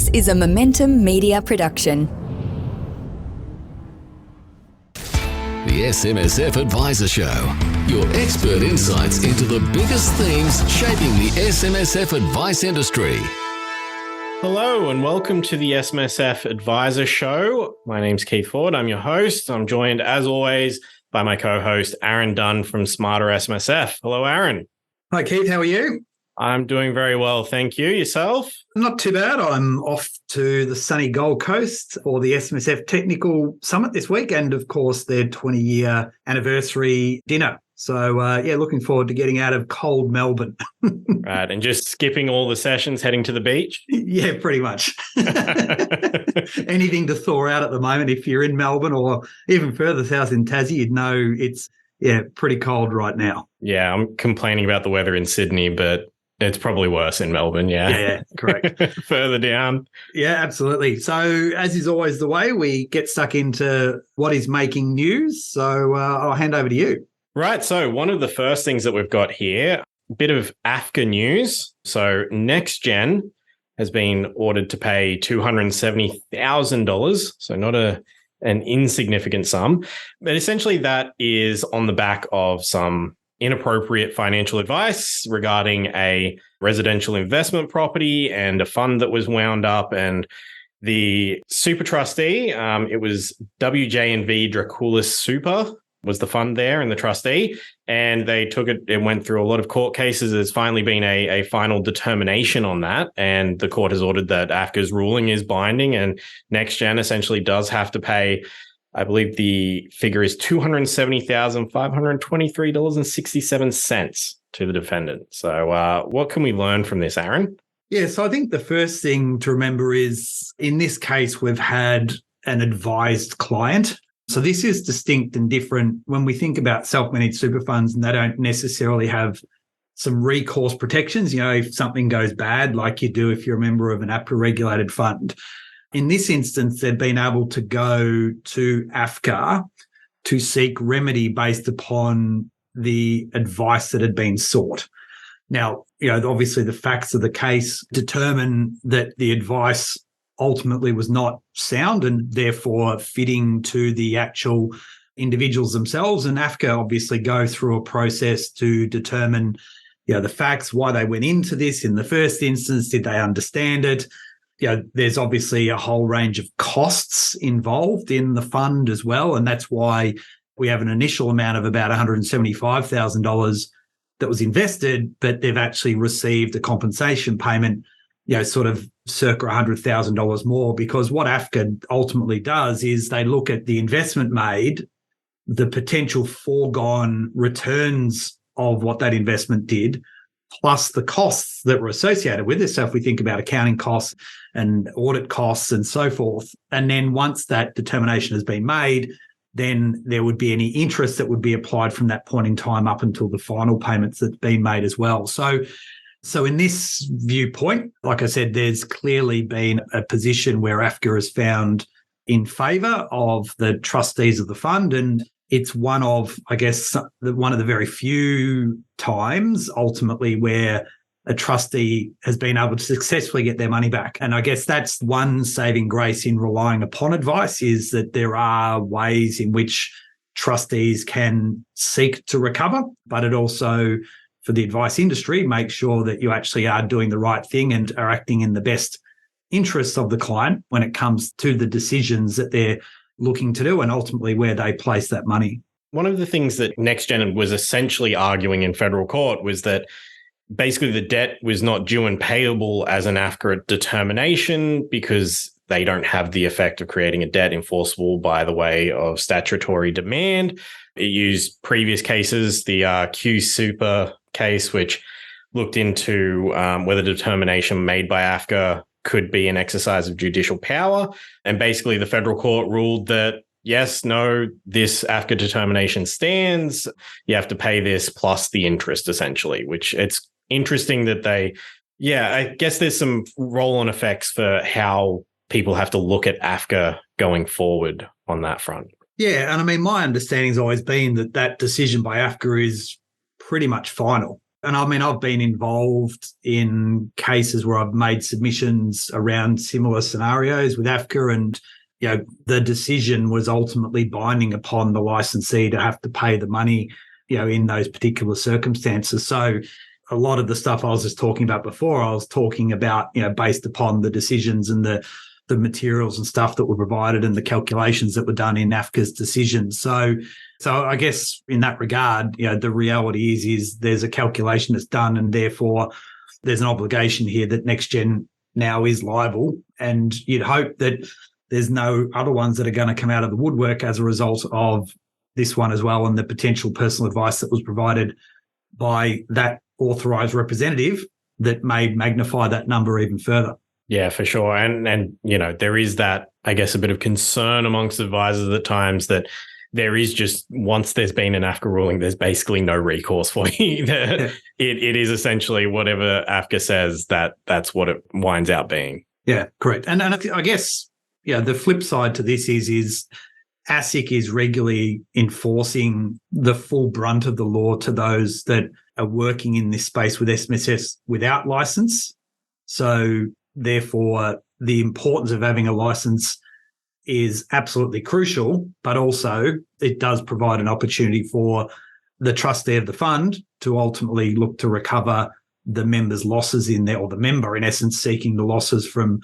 This is a Momentum Media production. The SMSF Adviser Show. Your expert insights into the biggest themes shaping the SMSF advice industry. Hello and welcome to the SMSF Adviser Show. My name's Keith Ford. I'm your host. I'm joined, as always, by my co-host, Aaron Dunn from Smarter SMSF. Hello, Aaron. Hi, Keith. How are you? I'm doing very well. Thank you. Yourself? Not too bad. I'm off to the sunny Gold Coast for the SMSF Technical Summit this week and, of course, their 20-year anniversary dinner. So, looking forward to getting out of cold Melbourne. Right, and just skipping all the sessions, heading to the beach? Yeah, pretty much. Anything to thaw out at the moment. If you're in Melbourne or even further south in Tassie, you'd know it's, pretty cold right now. Yeah, I'm complaining about the weather in Sydney, but it's probably worse in Melbourne, Yeah, correct. Further down. Yeah, absolutely. So, as is always the way, we get stuck into what is making news. So, I'll hand over to you. Right. So, one of the first things that we've got here, a bit of AFCA news. So, NextGen has been ordered to pay $270,000. So, not an insignificant sum. But essentially, that is on the back of some inappropriate financial advice regarding a residential investment property and a fund that was wound up. And the super trustee, it was WJ&V Draculis Super was the fund there and the trustee. And they took it, it went through a lot of court cases. There's finally been a final determination on that. And the court has ordered that AFCA's ruling is binding and NextGen essentially does have to pay, I believe the figure is $270,523.67 to the defendant. So what can we learn from this, Aaron? Yeah, so I think the first thing to remember is in this case, we've had an advised client. So this is distinct and different when we think about self-managed super funds, and they don't necessarily have some recourse protections, if something goes bad, like you do if you're a member of an APRA-regulated fund. In this instance, they've been able to go to AFCA to seek remedy based upon the advice that had been sought. Now, obviously the facts of the case determine that the advice ultimately was not sound and therefore fitting to the actual individuals themselves. And AFCA obviously go through a process to determine, the facts, why they went into this in the first instance, did they understand it? There's obviously a whole range of costs involved in the fund as well. And that's why we have an initial amount of about $175,000 that was invested, but they've actually received a compensation payment, sort of circa $100,000 more, because what AFCA ultimately does is they look at the investment made, the potential foregone returns of what that investment did, plus the costs that were associated with it. So if we think about accounting costs and audit costs and so forth, and then once that determination has been made, then there would be any interest that would be applied from that point in time up until the final payments that's been made as well. So in this viewpoint, like I said, there's clearly been a position where AFCA has found in favour of the trustees of the fund, and it's one of the very few times ultimately where a trustee has been able to successfully get their money back. And I guess that's one saving grace in relying upon advice, is that there are ways in which trustees can seek to recover, but it also, for the advice industry, make sure that you actually are doing the right thing and are acting in the best interests of the client when it comes to the decisions that they're looking to do and ultimately where they place that money. One of the things that NextGen was essentially arguing in federal court was that basically the debt was not due and payable as an AFCA determination because they don't have the effect of creating a debt enforceable by the way of statutory demand. It used previous cases, the Q Super case, which looked into whether determination made by AFCA could be an exercise of judicial power. And basically the federal court ruled that, yes, no, this AFCA determination stands. You have to pay this plus the interest, essentially, which it's interesting that I guess there's some roll-on effects for how people have to look at AFCA going forward on that front. Yeah, and I mean, my understanding has always been that decision by AFCA is pretty much final. And I mean, I've been involved in cases where I've made submissions around similar scenarios with AFCA, and the decision was ultimately binding upon the licensee to have to pay the money, in those particular circumstances. So a lot of the stuff I was just talking about before, I was talking about, based upon the decisions and the materials and stuff that were provided and the calculations that were done in AFCA's decisions. So I guess in that regard, the reality is there's a calculation that's done, and therefore there's an obligation here that NextGen now is liable. And you'd hope that there's no other ones that are going to come out of the woodwork as a result of this one as well, and the potential personal advice that was provided by that authorised representative that may magnify that number even further. Yeah, for sure. And there is that, I guess, a bit of concern amongst advisors at times that there is just, once there's been an AFCA ruling, there's basically no recourse for you. It is essentially whatever AFCA says, that's what it winds out being. Yeah, correct. And I guess, the flip side to this is ASIC is regularly enforcing the full brunt of the law to those that are working in this space with SMSFs without license. So therefore, the importance of having a license is absolutely crucial, but also it does provide an opportunity for the trustee of the fund to ultimately look to recover the member's losses in there, or the member, in essence, seeking the losses from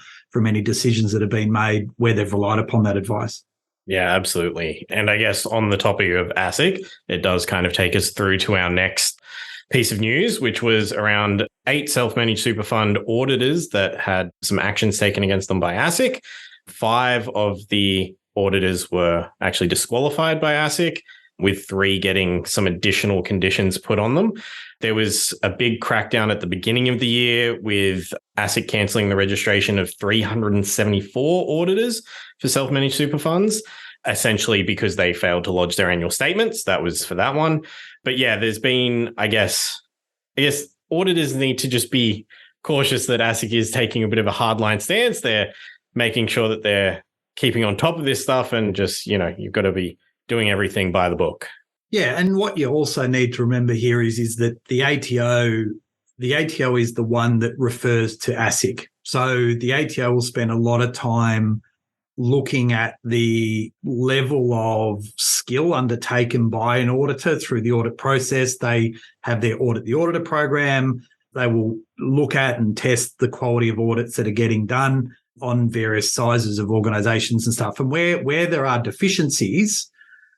any decisions that have been made where they've relied upon that advice. Yeah, absolutely. And I guess on the topic of ASIC, it does kind of take us through to our next piece of news, which was around 8 self-managed super fund auditors that had some actions taken against them by ASIC. 5 of the auditors were actually disqualified by ASIC, with 3 getting some additional conditions put on them. There was a big crackdown at the beginning of the year with ASIC cancelling the registration of 374 auditors for self-managed super funds, essentially because they failed to lodge their annual statements. That was for that one. But yeah, there's been, I guess auditors need to just be cautious that ASIC is taking a bit of a hardline stance. They're making sure that they're keeping on top of this stuff, and just, you've got to be doing everything by the book. Yeah, and what you also need to remember here is that the ATO is the one that refers to ASIC. So the ATO will spend a lot of time looking at the level of skill undertaken by an auditor through the audit process. They have their audit the auditor program. They will look at and test the quality of audits that are getting done on various sizes of organisations and stuff. And where there are deficiencies,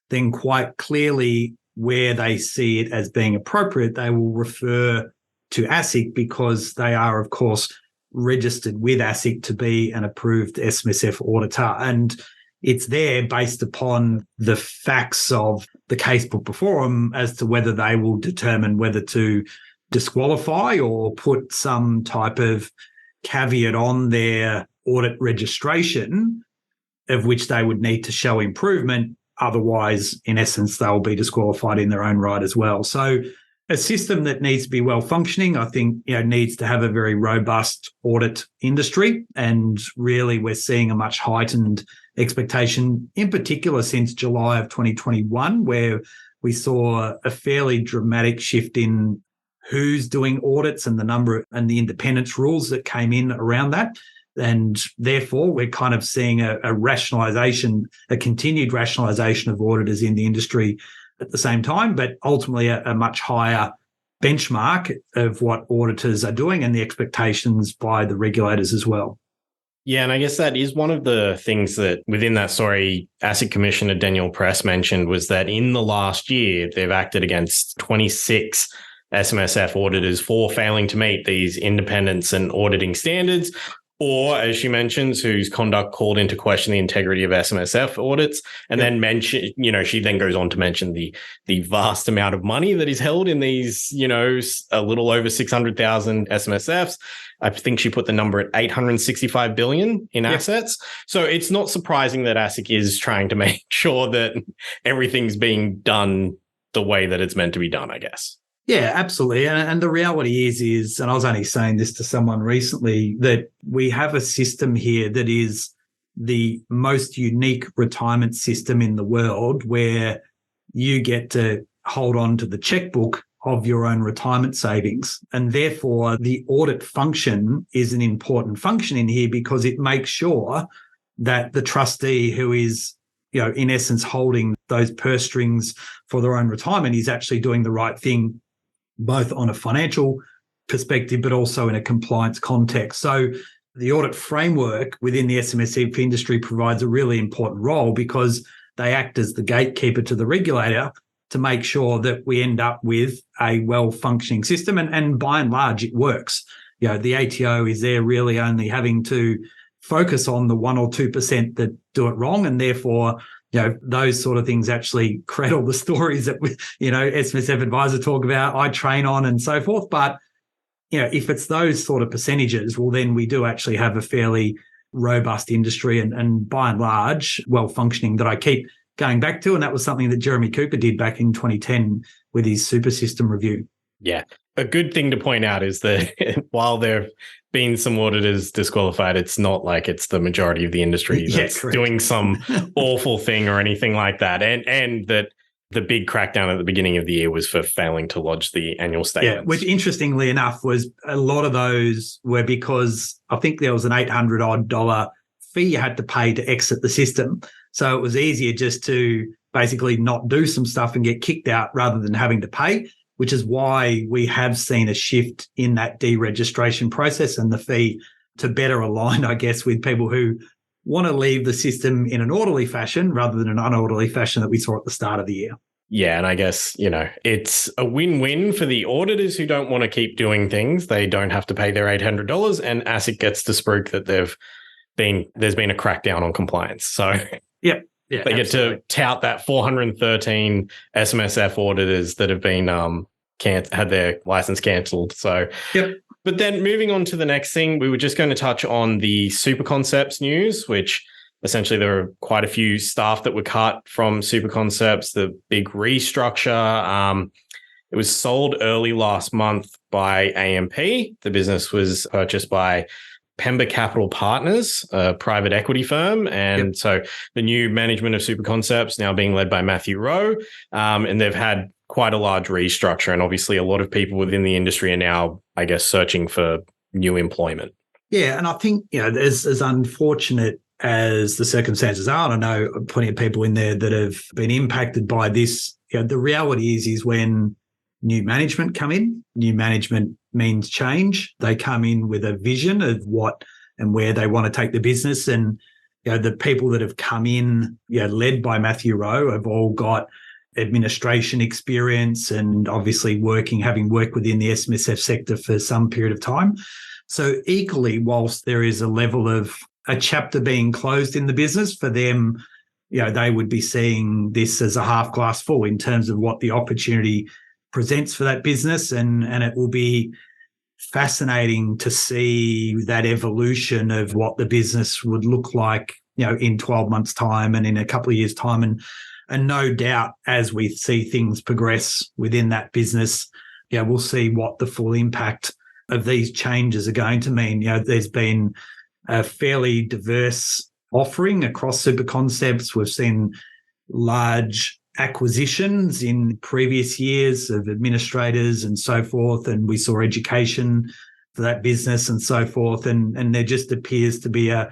then quite clearly where they see it as being appropriate, they will refer to ASIC, because they are, of course, registered with ASIC to be an approved SMSF auditor. And it's there based upon the facts of the case put before them as to whether they will determine whether to disqualify or put some type of caveat on their audit registration, of which they would need to show improvement. Otherwise, in essence, they'll be disqualified in their own right as well. So a system that needs to be well functioning, I think, needs to have a very robust audit industry. And really, we're seeing a much heightened expectation, in particular since July of 2021, where we saw a fairly dramatic shift in who's doing audits and the number and the independence rules that came in around that. And therefore, we're kind of seeing a continued rationalisation of auditors in the industry at the same time, but ultimately a much higher benchmark of what auditors are doing and the expectations by the regulators as well. Yeah, and I guess that is one of the things that within that story, ASIC Commissioner Daniel Press mentioned, was that in the last year, they've acted against 26 SMSF auditors for failing to meet these independence and auditing standards, or, as she mentions, whose conduct called into question the integrity of SMSF audits. And then she then goes on to mention the vast amount of money that is held in these, a little over 600,000 SMSFs. I think she put the number at 865 billion in assets. So it's not surprising that ASIC is trying to make sure that everything's being done the way that it's meant to be done, I guess. Yeah, absolutely. And the reality is, and I was only saying this to someone recently, that we have a system here that is the most unique retirement system in the world, where you get to hold on to the checkbook of your own retirement savings. And therefore, the audit function is an important function in here because it makes sure that the trustee who is, in essence, holding those purse strings for their own retirement is actually doing the right thing, both on a financial perspective, but also in a compliance context. So the audit framework within the SMSF industry provides a really important role because they act as the gatekeeper to the regulator to make sure that we end up with a well-functioning system. And by and large, it works. The ATO is there really only having to focus on the 1 or 2% that do it wrong. And therefore, those sort of things actually create all the stories that, SMSF Adviser talk about, I train on and so forth. But, if it's those sort of percentages, well, then we do actually have a fairly robust industry and by and large, well-functioning that I keep going back to. And that was something that Jeremy Cooper did back in 2010 with his super system review. Yeah. A good thing to point out is that while there have been some auditors disqualified, it's not like it's the majority of the industry that's doing some awful thing or anything like that. And that the big crackdown at the beginning of the year was for failing to lodge the annual statements. Yeah, which interestingly enough was a lot of those were because I think there was an $800 fee you had to pay to exit the system. So it was easier just to basically not do some stuff and get kicked out rather than having to pay, which is why we have seen a shift in that deregistration process and the fee to better align, I guess, with people who want to leave the system in an orderly fashion rather than an unorderly fashion that we saw at the start of the year. Yeah, and I guess, it's a win-win for the auditors who don't want to keep doing things. They don't have to pay their $800, and ASIC gets to spruik that there's been a crackdown on compliance. So yeah, they get to tout that 413 SMSF auditors that have been had their license cancelled. So yep. But then moving on to the next thing, we were just going to touch on the Super Concepts news, which essentially there were quite a few staff that were cut from Super Concepts, the big restructure. It was sold early last month by AMP. The business was purchased by Pemba Capital Partners, a private equity firm. And so the new management of Super Concepts now being led by Matthew Rowe. And they've had quite a large restructure. And obviously a lot of people within the industry are now, I guess, searching for new employment. Yeah. And I think, as unfortunate as the circumstances are, and I know plenty of people in there that have been impacted by this, the reality is when new management come in, new management means change. They come in with a vision of what and where they want to take the business. And, the people that have come in, led by Matthew Rowe have all got administration experience and obviously having worked within the SMSF sector for some period of time. So equally, whilst there is a level of a chapter being closed in the business for them, they would be seeing this as a half glass full in terms of what the opportunity presents for that business. And it will be fascinating to see that evolution of what the business would look like, in 12 months' time and in a couple of years' time. And no doubt, as we see things progress within that business, we'll see what the full impact of these changes are going to mean. There's been a fairly diverse offering across Super Concepts. We've seen large acquisitions in previous years of administrators and so forth, and we saw education for that business and so forth. And there just appears to be a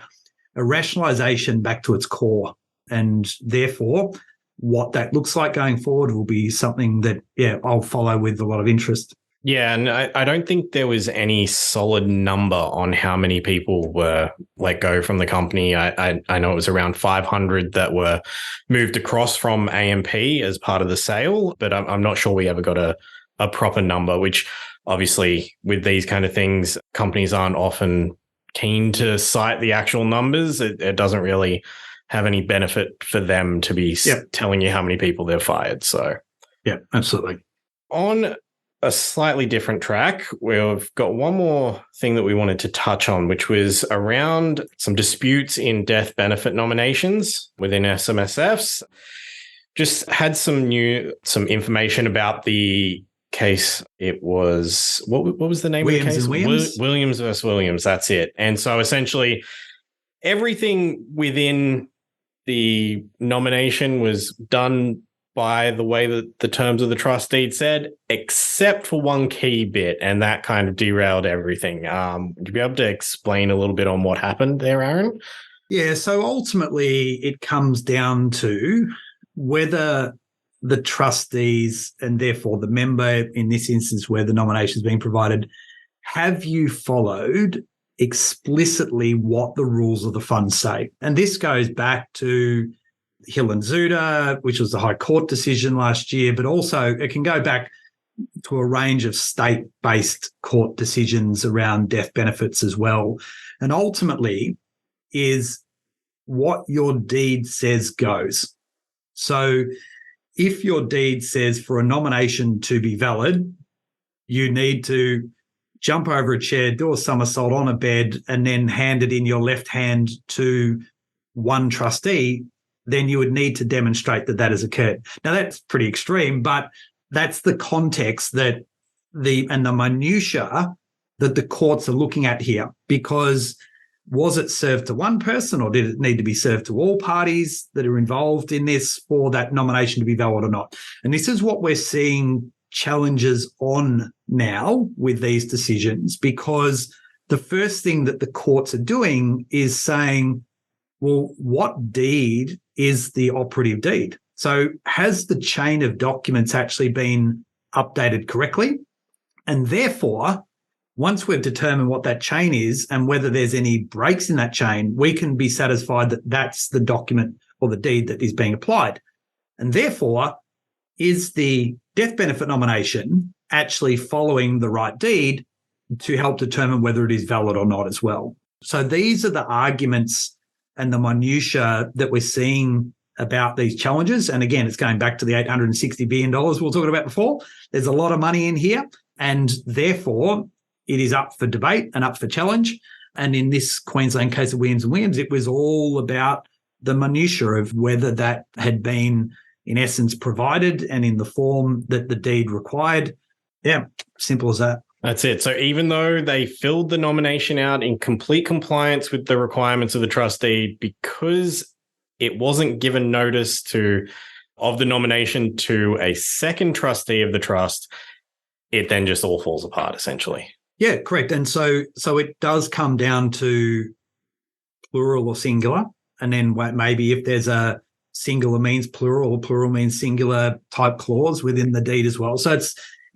rationalisation back to its core. And therefore, what that looks like going forward will be something that, I'll follow with a lot of interest. Yeah, and I don't think there was any solid number on how many people were let go from the company. I know it was around 500 that were moved across from AMP as part of the sale, but I'm not sure we ever got a proper number, which obviously with these kind of things, companies aren't often keen to cite the actual numbers. It doesn't really have any benefit for them to be telling you how many people they've fired. So, yeah, absolutely. On a slightly different track, we've got one more thing that we wanted to touch on, which was around some disputes in death benefit nominations within SMSFs. Just had some information about the case. It was, what was the name of the case? Williams versus Williams. That's it. And so essentially everything within the nomination was done by the way that the terms of the trust deed said, except for one key bit, and that kind of derailed everything. Would you be able to explain a little bit on what happened there, Aaron? Yeah, so ultimately it comes down to whether the trustees and therefore the member, in this instance where the nomination is being provided, have you followed explicitly what the rules of the fund say? And this goes back to Hill and Zuda, which was the High Court decision last year, but also it can go back to a range of state-based court decisions around death benefits as well. And ultimately is what your deed says goes. So if your deed says for a nomination to be valid, you need to jump over a chair, do a somersault on a bed, and then hand it in your left hand to one trustee, then you would need to demonstrate that that has occurred. Now, that's pretty extreme, but that's the context that the minutiae that the courts are looking at here, because was it served to one person or did it need to be served to all parties that are involved in this for that nomination to be valid or not? And this is what we're seeing challenges on now with these decisions, because the first thing that the courts are doing is saying, well, what deed is the operative deed? So has the chain of documents actually been updated correctly? And therefore, once we've determined what that chain is and whether there's any breaks in that chain, we can be satisfied that that's the document or the deed that is being applied. And therefore, is the death benefit nomination actually following the right deed to help determine whether it is valid or not as well? So these are the arguments and the minutiae that we're seeing about these challenges. And again, it's going back to the $860 billion we were talking about before. There's a lot of money in here, and therefore it is up for debate and up for challenge. And in this Queensland case of Williams & Williams, it was all about the minutiae of whether that had been, in essence, provided and in the form that the deed required. Yeah, simple as that. That's it. So even though they filled the nomination out in complete compliance with the requirements of the trustee, because it wasn't given notice of the nomination to a second trustee of the trust, it then just all falls apart, essentially. Yeah, correct. And so it does come down to plural or singular. And then maybe if there's a singular means plural or plural means singular type clause within the deed as well. So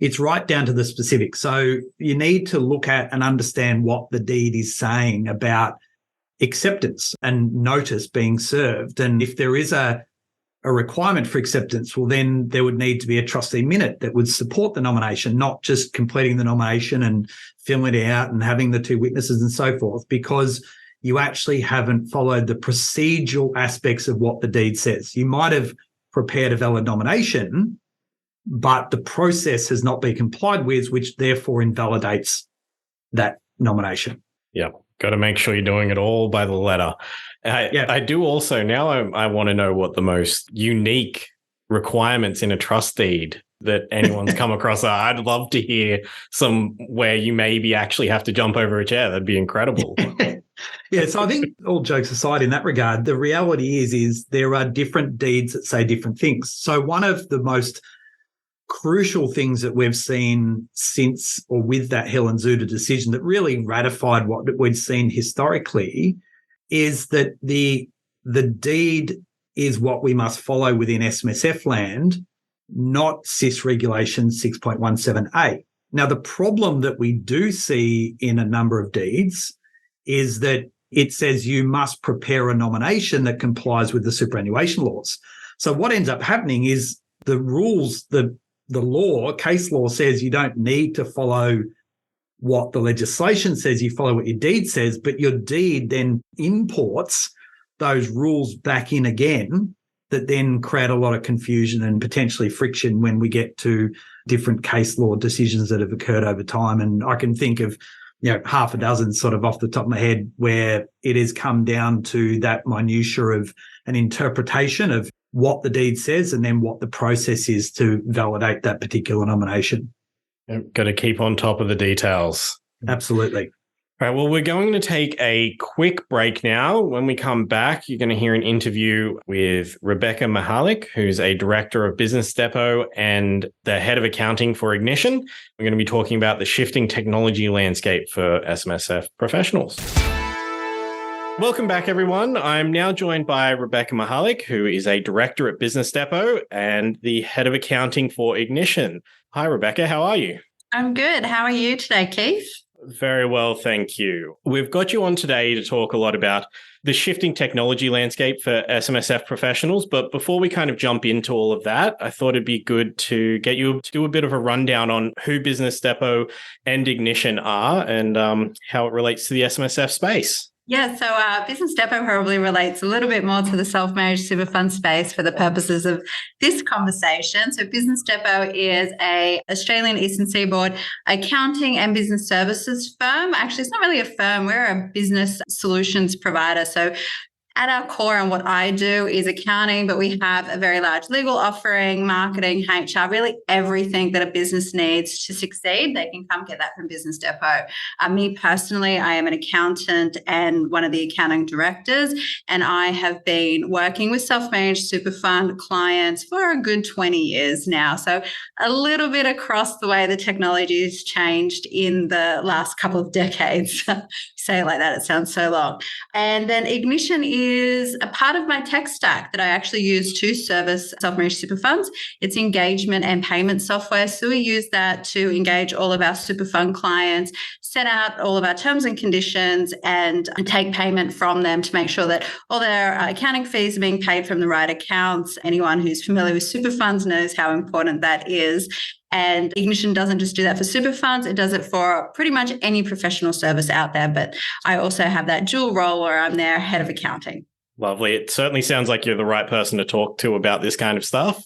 it's right down to the specifics. So you need to look at and understand what the deed is saying about acceptance and notice being served. And if there is a requirement for acceptance, well, then there would need to be a trustee minute that would support the nomination, not just completing the nomination and filling it out and having the two witnesses and so forth, because you actually haven't followed the procedural aspects of what the deed says. You might have prepared a valid nomination, but the process has not been complied with, which therefore invalidates that nomination. Yeah. Got to make sure you're doing it all by the letter. I do also now I want to know what the most unique requirements in a trust deed that anyone's come across are. I'd love to hear some where you maybe actually have to jump over a chair. That'd be incredible. Yeah, so I think all jokes aside in that regard, the reality is there are different deeds that say different things. So one of the most crucial things that we've seen since or with that Hill and Zuda decision that really ratified what we'd seen historically is that the deed is what we must follow within SMSF land, not SIS Regulation 6.17a. Now, the problem that we do see in a number of deeds is that it says you must prepare a nomination that complies with the superannuation laws. So what ends up happening is the rules, the law, case law says you don't need to follow what the legislation says, you follow what your deed says, but your deed then imports those rules back in again that then create a lot of confusion and potentially friction when we get to different case law decisions that have occurred over time. And I can think of, half a dozen sort of off the top of my head where it has come down to that minutiae of an interpretation of what the deed says and then what the process is to validate that particular nomination. Got to keep on top of the details. Absolutely. All right, well, we're going to take a quick break now. When we come back, you're going to hear an interview with Rebecca Mihalic, who's a director of Business Depot and the head of accounting for Ignition. We're going to be talking about the shifting technology landscape for SMSF professionals. Welcome back, everyone. I'm now joined by Rebecca Mihalic, who is a director at Business Depot and the head of accounting for Ignition. Hi, Rebecca. How are you? I'm good. How are you today, Keith? Very well, thank you. We've got you on today to talk a lot about the shifting technology landscape for SMSF professionals. But before we kind of jump into all of that, I thought it'd be good to get you to do a bit of a rundown on who Business Depot and Ignition are and how it relates to the SMSF space. Yeah, so Business Depot probably relates a little bit more to the self-managed super fund space for the purposes of this conversation. So Business Depot is a Australian Eastern Seaboard accounting and business services firm. Actually, it's not really a firm. We're a business solutions provider. So at our core, and what I do is accounting, but we have a very large legal offering, marketing, HR, really everything that a business needs to succeed. They can come get that from Business Depot. Me personally, I am an accountant and one of the accounting directors, and I have been working with self-managed super fund clients for a good 20 years now. So a little bit across the way the technology has changed in the last couple of decades. Say it like that, it sounds so long. And then Ignition is a part of my tech stack that I actually use to service self-managed super funds. It's engagement and payment software. So we use that to engage all of our super fund clients, set out all of our terms and conditions, and take payment from them to make sure that all their accounting fees are being paid from the right accounts. Anyone who's familiar with super funds knows how important that is. And Ignition doesn't just do that for super funds, it does it for pretty much any professional service out there. But I also have that dual role where I'm their head of accounting. Lovely. It certainly sounds like you're the right person to talk to about this kind of stuff.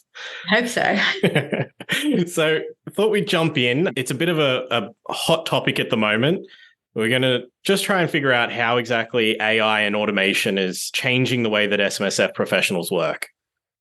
I hope so. So I thought we'd jump in. It's a bit of a hot topic at the moment. We're going to just try and figure out how exactly AI and automation is changing the way that SMSF professionals work.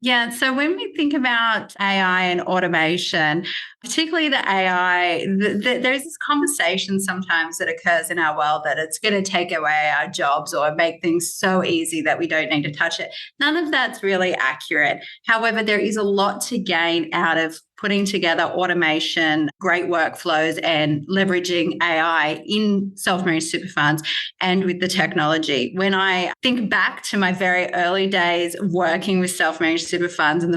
Yeah, so when we think about AI and automation, particularly the AI, there's this conversation sometimes that occurs in our world that it's going to take away our jobs or make things so easy that we don't need to touch it. None of that's really accurate. However, there is a lot to gain out of putting together automation, great workflows, and leveraging AI in self-managed super funds and with the technology. When I think back to my very early days working with self-managed super funds, and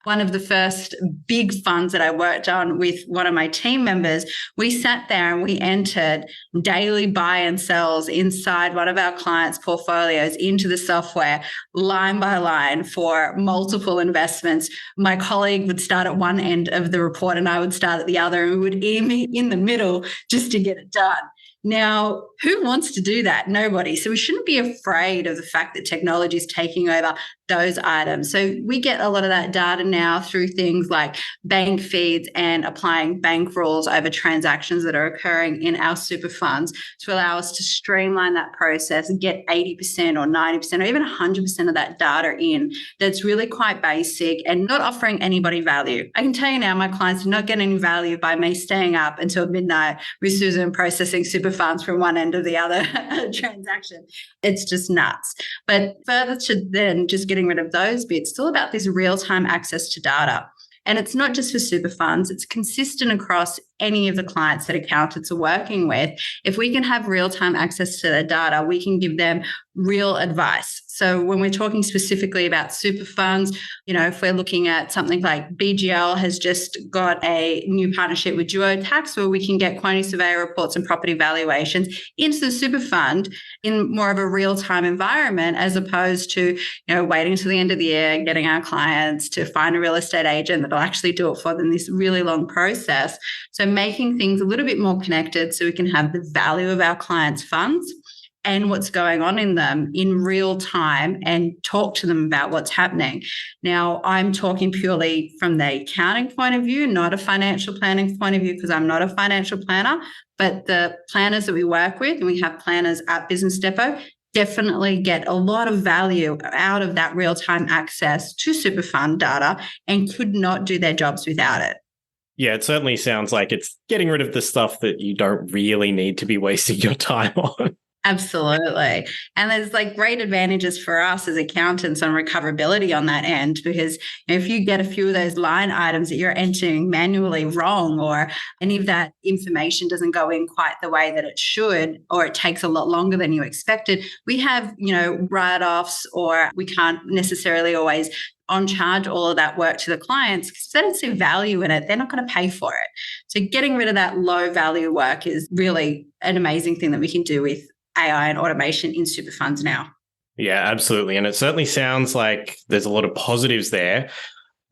one of the first big funds that I worked on with one of my team members, we sat there and we entered daily buy and sells inside one of our clients' portfolios into the software, line by line for multiple investments. My colleague would start at one end of the report and I would start at the other, and we would meet in the middle just to get it done. Now, who wants to do that? Nobody. So we shouldn't be afraid of the fact that technology is taking over those items. So we get a lot of that data now through things like bank feeds and applying bank rules over transactions that are occurring in our super funds to allow us to streamline that process and get 80% or 90% or even 100% of that data in. That's really quite basic and not offering anybody value. I can tell you now, my clients do not get any value by me staying up until midnight with Susan processing super funds from one end of the other transaction. It's just nuts. But further to then just getting rid of those bits, it's all about this real-time access to data. And it's not just for super funds, it's consistent across any of the clients that accountants are working with. If we can have real-time access to their data, we can give them real advice. So when we're talking specifically about super funds, if we're looking at something like BGL has just got a new partnership with Duotax where we can get quantity surveyor reports and property valuations into the super fund in more of a real-time environment, as opposed to, waiting until the end of the year, getting our clients to find a real estate agent that'll actually do it for them, this really long process. So making things a little bit more connected so we can have the value of our clients' funds and what's going on in them in real time and talk to them about what's happening. Now, I'm talking purely from the accounting point of view, not a financial planning point of view, because I'm not a financial planner, but the planners that we work with, and we have planners at Business Depot, definitely get a lot of value out of that real-time access to super fund data and could not do their jobs without it. Yeah, it certainly sounds like it's getting rid of the stuff that you don't really need to be wasting your time on. Absolutely. And there's like great advantages for us as accountants on recoverability on that end, because if you get a few of those line items that you're entering manually wrong, or any of that information doesn't go in quite the way that it should, or it takes a lot longer than you expected, we have, write-offs, or we can't necessarily always on charge all of that work to the clients because if they don't see value in it, they're not going to pay for it. So getting rid of that low value work is really an amazing thing that we can do with AI and automation in super funds now. Yeah, absolutely. And it certainly sounds like there's a lot of positives there.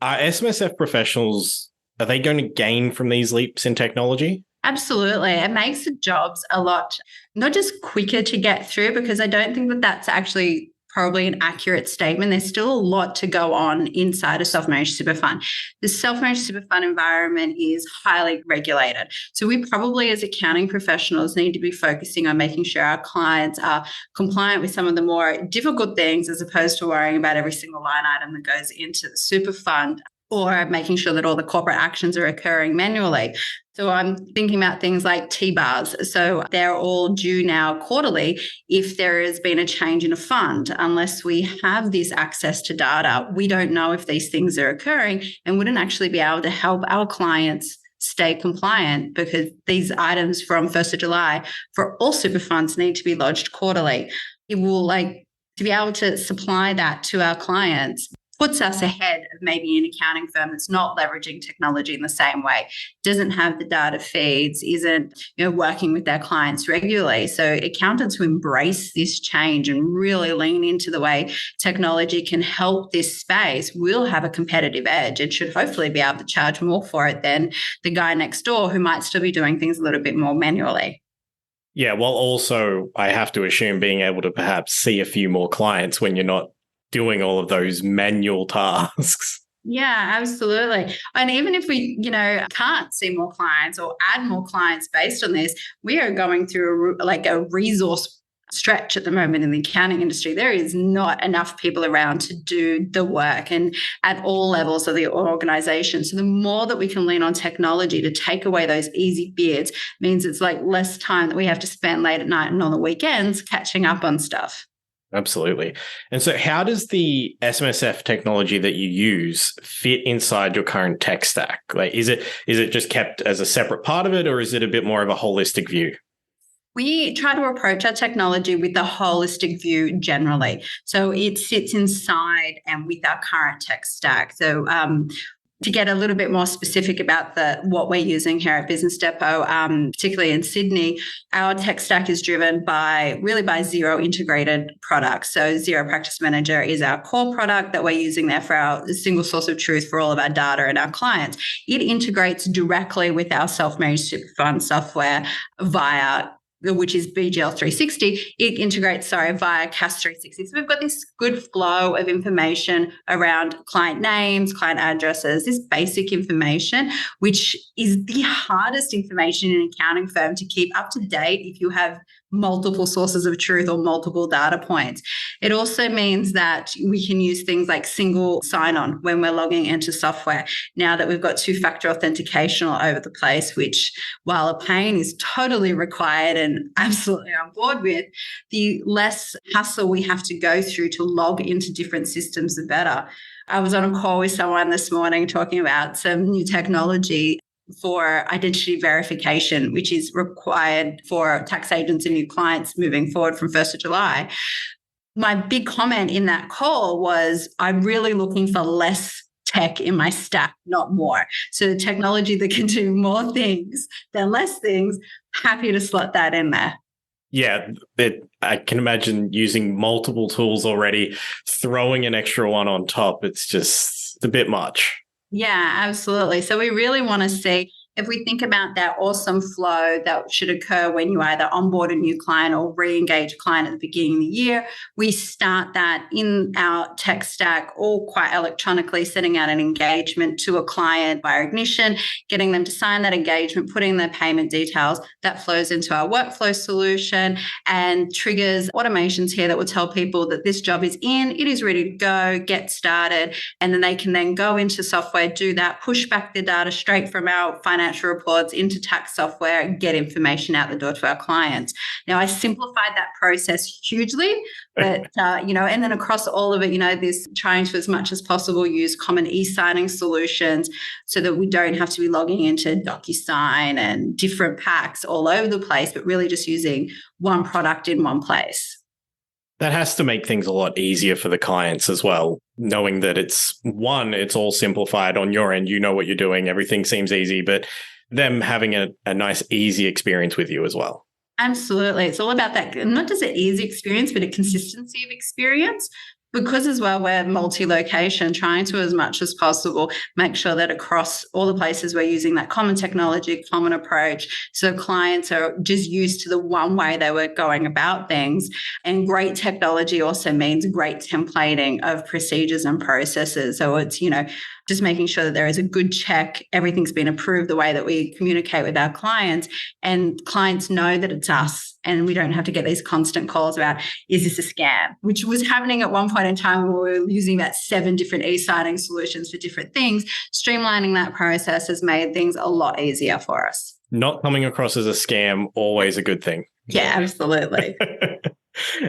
Are SMSF professionals, are they going to gain from these leaps in technology? Absolutely. It makes the jobs a lot, not just quicker to get through, because I don't think that that's actually probably an accurate statement. There's still a lot to go on inside a self-managed super fund. The self-managed super fund environment is highly regulated. So we probably as accounting professionals need to be focusing on making sure our clients are compliant with some of the more difficult things, as opposed to worrying about every single line item that goes into the super fund, or making sure that all the corporate actions are occurring manually. So I'm thinking about things like T-bars. So they're all due now quarterly if there has been a change in a fund. Unless we have this access to data, we don't know if these things are occurring and wouldn't actually be able to help our clients stay compliant, because these items from 1st of July for all super funds need to be lodged quarterly. It will to be able to supply that to our clients puts us ahead of maybe an accounting firm that's not leveraging technology in the same way, doesn't have the data feeds, isn't working with their clients regularly. So accountants who embrace this change and really lean into the way technology can help this space will have a competitive edge and should hopefully be able to charge more for it than the guy next door who might still be doing things a little bit more manually. Yeah, well, also, I have to assume being able to perhaps see a few more clients when you're not doing all of those manual tasks. Yeah, absolutely. And even if we, can't see more clients or add more clients based on this, we are going through a resource stretch at the moment in the accounting industry. There is not enough people around to do the work, and at all levels of the organization. So the more that we can lean on technology to take away those easy bits means it's less time that we have to spend late at night and on the weekends catching up on stuff. Absolutely. And so how does the SMSF technology that you use fit inside your current tech stack? Is it just kept as a separate part of it, or is it a bit more of a holistic view? We try to approach our technology with the holistic view generally. So it sits inside and with our current tech stack. So to get a little bit more specific about what we're using here at Business Depot, particularly in Sydney, our tech stack is driven by Xero integrated products. So Xero Practice Manager is our core product that we're using there for our single source of truth for all of our data and our clients. It integrates directly with our self-managed super fund software which is BGL 360, it integrates, via CAS 360. So we've got this good flow of information around client names, client addresses, this basic information, which is the hardest information in an accounting firm to keep up to date if you have multiple sources of truth or multiple data points. It also means that we can use things like single sign-on when we're logging into software. Now that we've got two-factor authentication all over the place, which, while a pain, is totally required and absolutely on board with, the less hassle we have to go through to log into different systems, the better. I was on a call with someone this morning talking about some new technology for identity verification, which is required for tax agents and new clients moving forward from 1st of July. My big comment in that call was, I'm really looking for less tech in my stack, not more. So the technology that can do more things than less things, happy to slot that in there. Yeah, I can imagine using multiple tools already, throwing an extra one on top. It's a bit much. Yeah, absolutely. So we really want to see if we think about that awesome flow that should occur when you either onboard a new client or re-engage a client at the beginning of the year, we start that in our tech stack, all quite electronically, sending out an engagement to a client via Ignition, getting them to sign that engagement, putting their payment details. That flows into our workflow solution and triggers automations here that will tell people that this job is in, it is ready to go, get started, and then they can then go into software, do that, push back the data straight from our financial reports into tax software and get information out the door to our clients. Now, I simplified that process hugely, but, and then across all of it, this trying to, as much as possible, use common e-signing solutions so that we don't have to be logging into DocuSign and different packs all over the place, but really just using one product in one place. That has to make things a lot easier for the clients as well, knowing that it's all simplified on your end. You know what you're doing. Everything seems easy, but them having a nice, easy experience with you as well. Absolutely. It's all about that, not just an easy experience, but a consistency of experience. Because as well, we're multi-location, trying to, as much as possible, make sure that across all the places we're using that common technology, common approach, so clients are just used to the one way they were going about things. And great technology also means great templating of procedures and processes. So it's, just making sure that there is a good check, everything's been approved the way that we communicate with our clients, and clients know that it's us, and we don't have to get these constant calls about, is this a scam? Which was happening at one point in time when we were using about 7 different e-signing solutions for different things. Streamlining that process has made things a lot easier for us. Not coming across as a scam, always a good thing. Yeah, absolutely.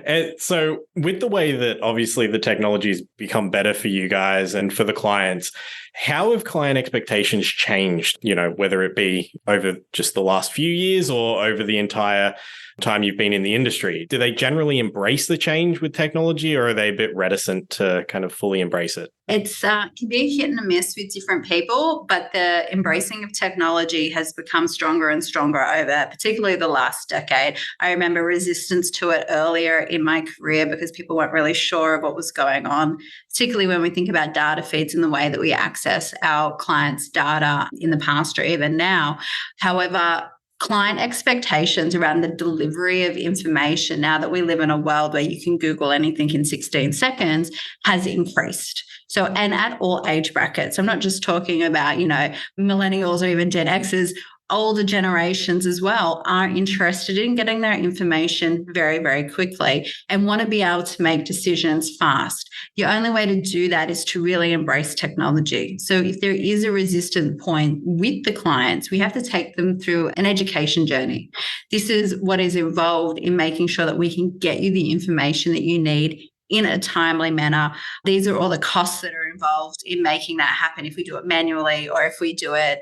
And so with the way that obviously the technology's become better for you guys and for the clients, how have client expectations changed, whether it be over just the last few years or over the entire time you've been in the industry? Do they generally embrace the change with technology, or are they a bit reticent to kind of fully embrace it? It's can be a hit and a miss with different people, but the embracing of technology has become stronger and stronger over particularly the last decade. I remember resistance to it earlier in my career because people weren't really sure of what was going on, particularly when we think about data feeds and the way that we access our clients' data in the past or even now. However, client expectations around the delivery of information, now that we live in a world where you can Google anything in 16 seconds, has increased. So, and at all age brackets, I'm not just talking about, millennials or even Gen Xers, older generations as well are interested in getting their information very, very quickly and want to be able to make decisions fast. The only way to do that is to really embrace technology. So if there is a resistant point with the clients, we have to take them through an education journey. This is what is involved in making sure that we can get you the information that you need in a timely manner. These are all the costs that are involved in making that happen. If we do it manually or if we do it,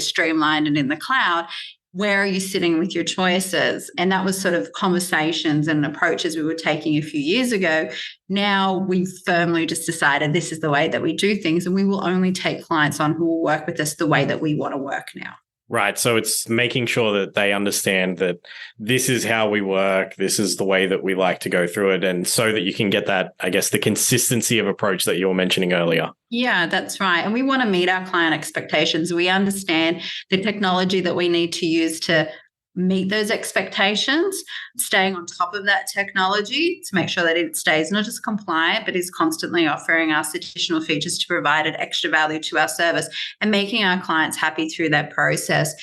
streamlined and in the cloud, where are you sitting with your choices? And that was sort of conversations and approaches we were taking a few years ago. Now we've firmly just decided this is the way that we do things, and we will only take clients on who will work with us the way that we want to work now. Right. So it's making sure that they understand that this is how we work. This is the way that we like to go through it. And so that you can get that, I guess, the consistency of approach that you were mentioning earlier. Yeah, that's right. And we want to meet our client expectations. We understand the technology that we need to use to meet those expectations, staying on top of that technology to make sure that it stays not just compliant, but is constantly offering us additional features to provide an extra value to our service and making our clients happy through that process.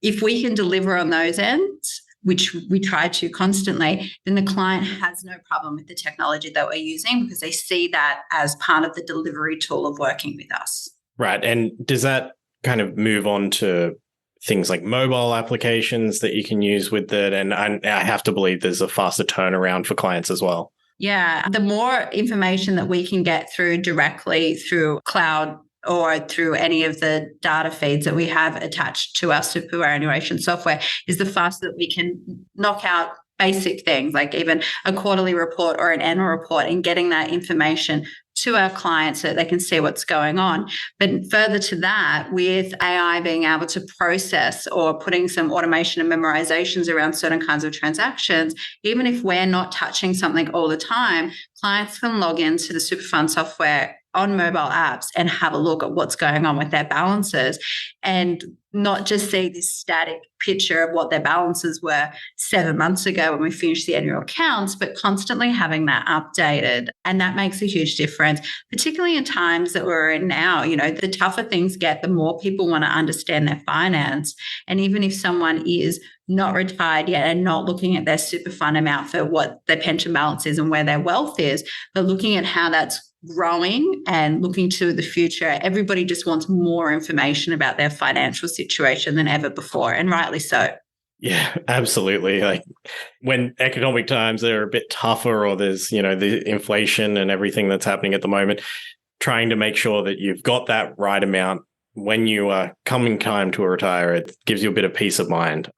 If we can deliver on those ends, which we try to constantly, then the client has no problem with the technology that we're using because they see that as part of the delivery tool of working with us. Right. And does that kind of move on to things like mobile applications that you can use with it? And I have to believe there's a faster turnaround for clients as well. Yeah. The more information that we can get through directly through cloud or through any of the data feeds that we have attached to our superannuation software is the faster that we can knock out basic things like even a quarterly report or an annual report and getting that information to our clients so that they can see what's going on. But further to that, with AI being able to process or putting some automation and memorizations around certain kinds of transactions, even if we're not touching something all the time, clients can log into the Superfund software on mobile apps and have a look at what's going on with their balances and not just see this static picture of what their balances were 7 months ago when we finished the annual accounts, but constantly having that updated. And that makes a huge difference, particularly in times that we're in now. The tougher things get, the more people want to understand their finance. And even if someone is not retired yet and not looking at their super fund amount for what their pension balance is and where their wealth is, but looking at how that's growing and looking to the future, everybody just wants more information about their financial situation than ever before, and rightly so. Yeah, absolutely. Like when economic times are a bit tougher, or there's, the inflation and everything that's happening at the moment, trying to make sure that you've got that right amount when you are coming time to retire, it gives you a bit of peace of mind.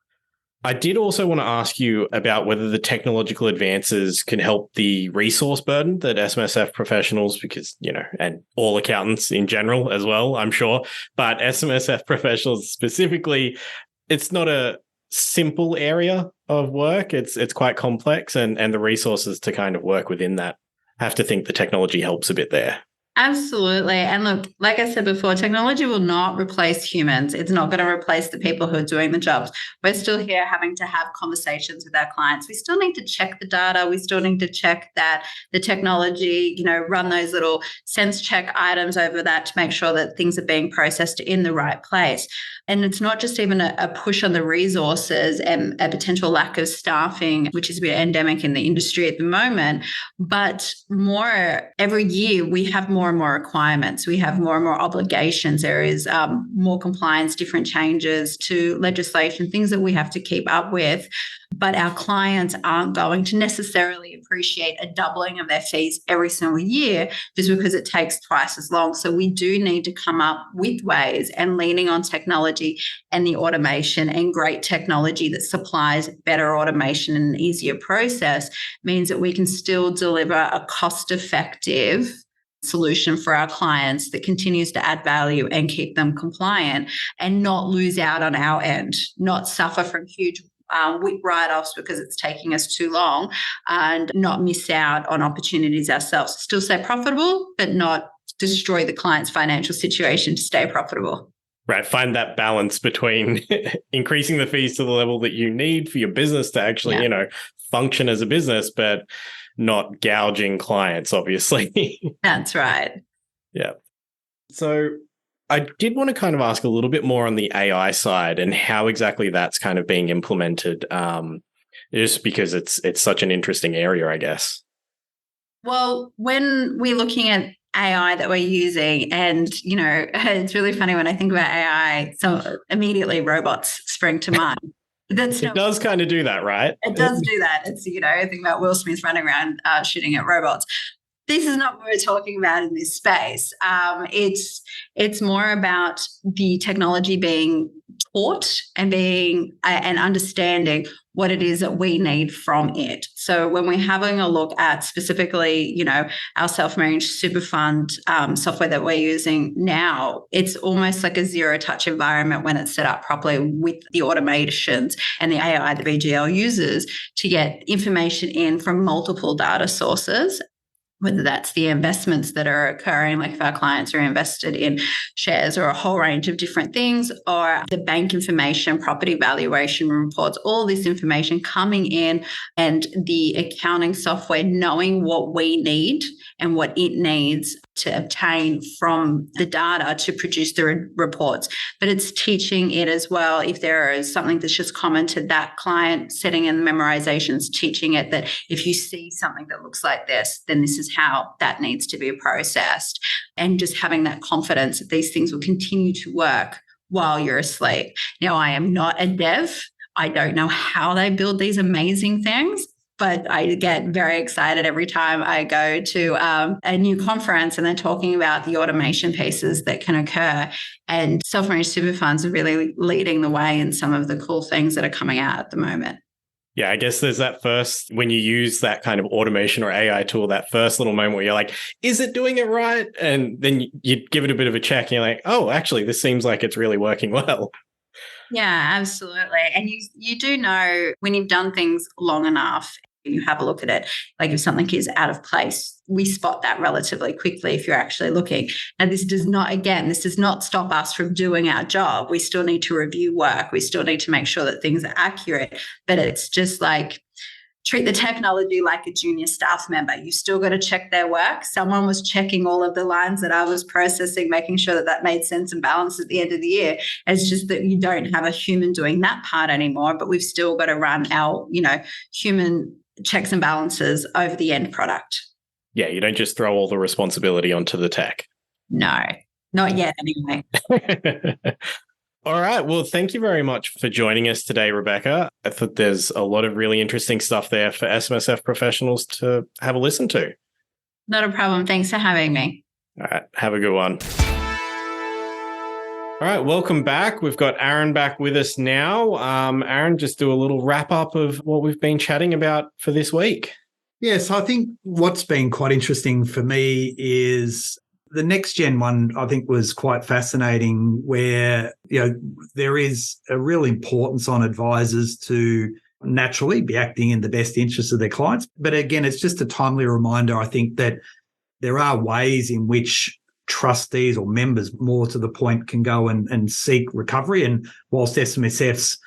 I did also want to ask you about whether the technological advances can help the resource burden that SMSF professionals, because, and all accountants in general as well, I'm sure, but SMSF professionals specifically, it's not a simple area of work. It's quite complex, and the resources to kind of work within that, I have to think the technology helps a bit there. Absolutely. And look, like I said before, technology will not replace humans. It's not going to replace the people who are doing the jobs. We're still here having to have conversations with our clients. We still need to check the data. We still need to check that the technology, run those little sense check items over that to make sure that things are being processed in the right place. And it's not just even a push on the resources and a potential lack of staffing, which is a bit endemic in the industry at the moment, but more every year we have more and more requirements. We have more and more obligations. There is more compliance, different changes to legislation, things that we have to keep up with. But our clients aren't going to necessarily appreciate a doubling of their fees every single year just because it takes twice as long. So we do need to come up with ways, and leaning on technology and the automation and great technology that supplies better automation and an easier process means that we can still deliver a cost-effective solution for our clients that continues to add value and keep them compliant and not lose out on our end, not suffer from huge WIP write-offs because it's taking us too long, and not miss out on opportunities ourselves. Still stay profitable, but not destroy the client's financial situation to stay profitable. Right. Find that balance between increasing the fees to the level that you need for your business to actually, function as a business, but not gouging clients, obviously. That's right. Yeah. So I did want to kind of ask a little bit more on the AI side and how exactly that's kind of being implemented, just because it's such an interesting area, I guess. Well, when we're looking at AI that we're using, and, it's really funny when I think about AI, so immediately robots spring to mind. It does kind of do that, right? It does do that. It's, I think about Will Smith running around shooting at robots. This is not what we're talking about in this space. It's more about the technology being taught and being and understanding what it is that we need from it. So when we're having a look at specifically, our self-managed super fund software that we're using now, it's almost like a zero-touch environment when it's set up properly with the automations and the AI that BGL uses to get information in from multiple data sources, whether that's the investments that are occurring, like if our clients are invested in shares or a whole range of different things, or the bank information, property valuation reports, all this information coming in, and the accounting software knowing what we need and what it needs to obtain from the data to produce the reports. But it's teaching it as well. If there is something that's just common to that client, setting in the memorizations, teaching it that if you see something that looks like this, then this is how that needs to be processed. And just having that confidence that these things will continue to work while you're asleep. Now, I am not a dev. I don't know how they build these amazing things, but I get very excited every time I go to a new conference and they're talking about the automation pieces that can occur. And self-managed super funds are really leading the way in some of the cool things that are coming out at the moment. Yeah, I guess there's that first, when you use that kind of automation or AI tool, that first little moment where you're like, is it doing it right? And then you give it a bit of a check and you're like, oh, actually, this seems like it's really working well. Yeah, absolutely. And you do know when you've done things long enough, you have a look at it. Like if something is out of place, we spot that relatively quickly if you're actually looking. And this does not stop us from doing our job. We still need to review work. We still need to make sure that things are accurate. But it's just like, treat the technology like a junior staff member. You still got to check their work. Someone was checking all of the lines that I was processing, making sure that that made sense and balanced at the end of the year. It's just that you don't have a human doing that part anymore, but we've still got to run our, human checks and balances over the end product. Yeah, you don't just throw all the responsibility onto the tech. No, not yet anyway. All right. Well, thank you very much for joining us today, Rebecca. I thought there's a lot of really interesting stuff there for SMSF professionals to have a listen to. Not a problem. Thanks for having me. All right. Have a good one. All right. Welcome back. We've got Aaron back with us now. Aaron, just do a little wrap up of what we've been chatting about for this week. Yes, I think what's been quite interesting for me is the next gen one, I think, was quite fascinating, where there is a real importance on advisors to naturally be acting in the best interest of their clients. But again, it's just a timely reminder, I think, that there are ways in which trustees or members, more to the point, can go and seek recovery. And whilst SMSFs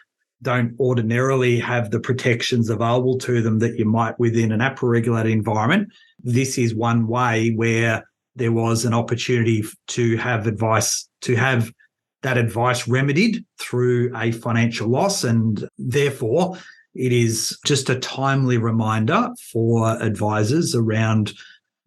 don't ordinarily have the protections available to them that you might within an APRA-regulated environment, this is one way where there was an opportunity to have that advice remedied through a financial loss. And therefore, it is just a timely reminder for advisors around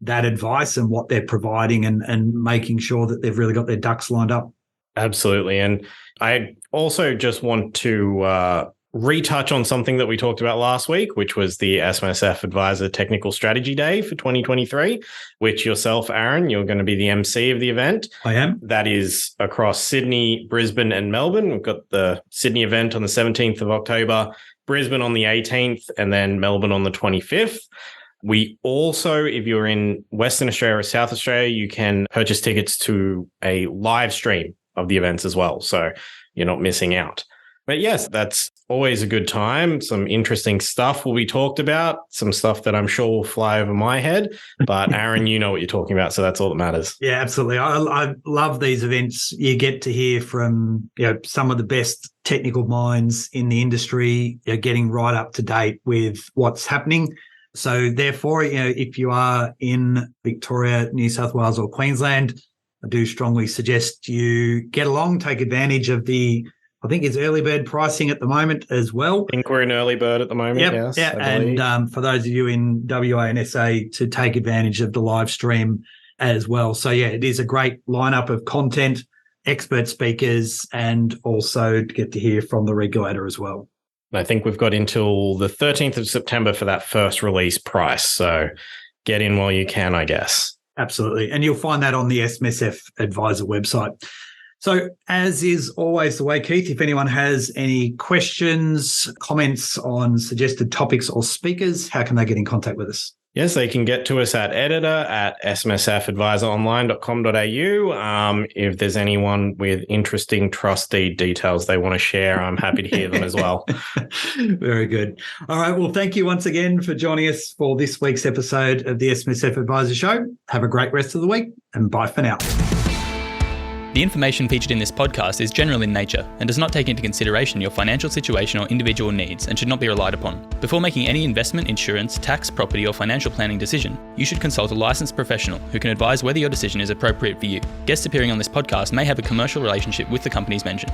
that advice and what they're providing and making sure that they've really got their ducks lined up. Absolutely. And I also just want to retouch on something that we talked about last week, which was the SMSF Adviser Technical Strategy Day for 2023, which yourself, Aaron, you're going to be the MC of the event. I am. That is across Sydney, Brisbane and Melbourne. We've got the Sydney event on the 17th of October, Brisbane on the 18th, and then Melbourne on the 25th. We also, if you're in Western Australia or South Australia, you can purchase tickets to a live stream of the events as well. So you're not missing out. But yes, that's always a good time. Some interesting stuff will be talked about, some stuff that I'm sure will fly over my head. But Aaron, you know what you're talking about, so that's all that matters. Yeah, absolutely. I love these events. You get to hear from some of the best technical minds in the industry, getting right up to date with what's happening. So therefore, if you are in Victoria, New South Wales or Queensland, I do strongly suggest you get along, take advantage of I think it's early bird pricing at the moment as well. I think we're in early bird at the moment, yes. Yeah, and for those of you in WA and SA, to take advantage of the live stream as well. So, yeah, it is a great lineup of content, expert speakers, and also to get to hear from the regulator as well. I think we've got until the 13th of September for that first release price. So get in while you can, I guess. Absolutely. And you'll find that on the SMSF Adviser website. So as is always the way, Keith, if anyone has any questions, comments on suggested topics or speakers, how can they get in contact with us? Yes, they can get to us at editor@smsfadvisoronline.com.au. If there's anyone with interesting trustee details they want to share, I'm happy to hear them as well. Very good. All right. Well, thank you once again for joining us for this week's episode of the SMSF Adviser Show. Have a great rest of the week and bye for now. The information featured in this podcast is general in nature and does not take into consideration your financial situation or individual needs and should not be relied upon. Before making any investment, insurance, tax, property or financial planning decision, you should consult a licensed professional who can advise whether your decision is appropriate for you. Guests appearing on this podcast may have a commercial relationship with the companies mentioned.